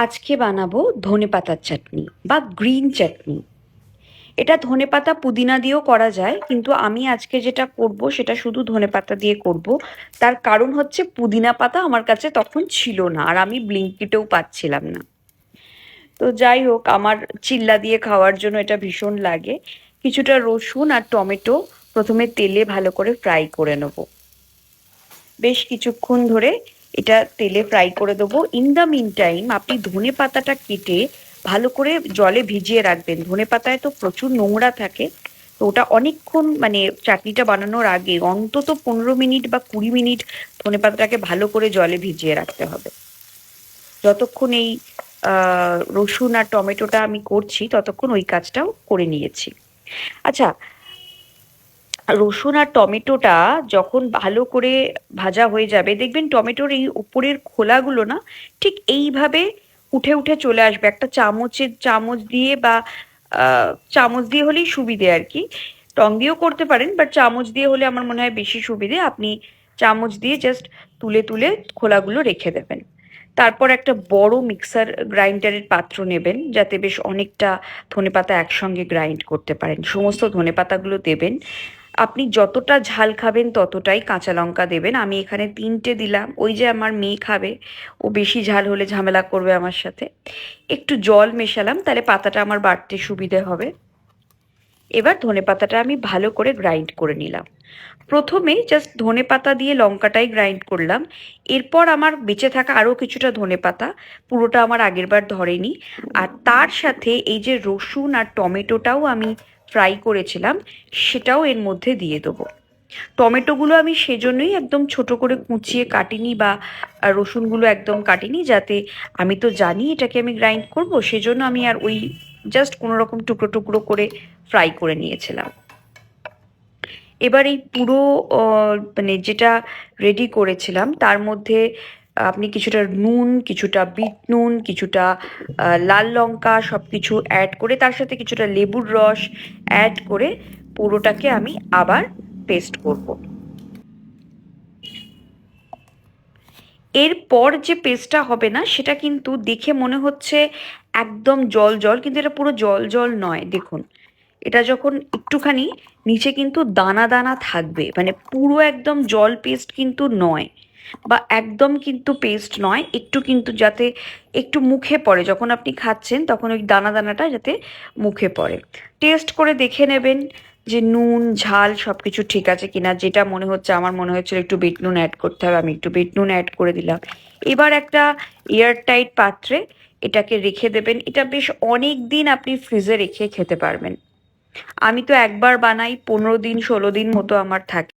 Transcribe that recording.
আজকে বানাবো ধনেপাতার চাটনি বা গ্রিন চাটনি। এটা ধনেপাতা পুদিনা দিয়েও করা যায়, কিন্তু আমি আজকে যেটা করব সেটা শুধু ধনেপাতা দিয়ে করব। তার কারণ হচ্ছে পুদিনা পাতা আমার কাছে তখন ছিল না, আর আমি ব্লিঙ্কিটেও পাচ্ছিলাম না। তো যাই হোক, আমার চিল্লা দিয়ে খাওয়ার জন্য এটা ভীষণ লাগে। কিছুটা রসুন আর টমেটো প্রথমে তেলে ভালো করে ফ্রাই করে নেব। বেশ কিছুক্ষণ ধরে এটা তেলে ফ্রাই করে দেবো। ইন দ্য মিন টাইম আপনি ধনে পাতাটা কেটে ভালো করে জলে ভিজিয়ে রাখবেন। ধনে পাতায় তো প্রচুর নোংরা থাকে, তো ওটা অনেকক্ষণ, মানে চাটনিটা বানানোর আগে অন্তত 15 মিনিট বা 20 মিনিট ধনে পাতাটাকে ভালো করে জলে ভিজিয়ে রাখতে হবে। যতক্ষণ এই রসুন আর টমেটোটা আমি করছি ততক্ষণ ওই কাজটাও করে নিয়েছি। আচ্ছা, রসুন আর টমেটোটা যখন ভালো করে ভাজা হয়ে যাবে, দেখবেন টমেটোর এই উপরের খোলাগুলো না ঠিক এইভাবে উঠে উঠে চলে আসবে। একটা চামচ দিয়ে বা চামচ দিয়ে হলেই সুবিধে আর কি। টং দিয়েও করতে পারেন, বাট চামচ দিয়ে হলে আমার মনে হয় বেশি সুবিধে। আপনি চামচ দিয়ে জাস্ট তুলে তুলে খোলাগুলো রেখে দেবেন। তারপর একটা বড় মিক্সার গ্রাইন্ডারের পাত্র নেবেন, যাতে বেশ অনেকটা ধনেপাতা একসঙ্গে গ্রাইন্ড করতে পারেন। সমস্ত ধনেপাতাগুলো দেবেন। আপনি যতটা ঝাল খাবেন ততটাই কাঁচা লঙ্কা দেবেন। আমি এখানে 3টে দিলাম, ওই যে আমার মেয়ে খাবে, ও বেশি ঝাল হলে ঝামেলা করবে আমার সাথে। একটু জল মেশালাম, তাহলে পাতাটা আমার বাটতে সুবিধে হবে। এবার ধনেপাতাটা আমি ভালো করে গ্রাইন্ড করে নিলাম। প্রথমে জাস্ট ধনেপাতা দিয়ে লঙ্কাটাই গ্রাইন্ড করলাম। এরপর আমার বেঁচে থাকা আরও কিছুটা ধনেপাতা, পুরোটা আমার আগেরবার ধরেনি, আর তার সাথে এই যে রসুন আর টমেটোটাও আমি ফ্রাই করেছিলাম সেটাও এর মধ্যে দিয়ে দেবো। টমেটোগুলো আমি সেজন্যই একদম ছোট করে কুচিয়ে কাটিনি, বা রসুনগুলো একদম কাটিনি, যাতে, আমি তো জানি এটাকে আমি গ্রাইন্ড করব, সেজন্য আমি আর ওই জাস্ট কোনো রকম টুকরো টুকরো করে ফ্রাই করে নিয়েছিলাম। এবার এই পুরো মানে যেটা রেডি করেছিলাম তার মধ্যে আপনি কিছুটা নুন, কিছুটা বিট নুন, কিছুটা লাল লঙ্কা সব কিছু অ্যাড করে, তার সাথে কিছুটা লেবুর রস অ্যাড করে পুরোটাকে আমি আবার পেস্ট করব। এরপর যে পেস্টটা হবে না সেটা কিন্তু দেখে মনে হচ্ছে একদম জল জল, কিন্তু এটা পুরো জল জল নয়। দেখুন, এটা যখন একটুখানি নিচে কিন্তু দানা দানা থাকবে, মানে পুরো একদম জল পেস্ট কিন্তু নয়, বা একদম কিন্তু পেস্ট নয়, একটু কিন্তু যাতে একটু মুখে পড়ে, যখন আপনি খাচ্ছেন তখন ওই দানা দানাটা যাতে মুখে পড়ে। টেস্ট করে দেখে নেবেন যে নুন ঝাল সব কিছু ঠিক আছে কিনা। যেটা মনে হচ্ছে, আমার মনে হচ্ছিল একটু বিট নুন অ্যাড করতে হবে, আমি একটু বিট নুন অ্যাড করে দিলাম। এবার একটা এয়ারটাইট পাত্রে এটাকে রেখে দেবেন। এটা বেশ অনেক দিন আপনি ফ্রিজে রেখে খেতে পারবেন। আমি তো একবার বানাই, 15 দিন 16 দিন মতো আমার থাকে।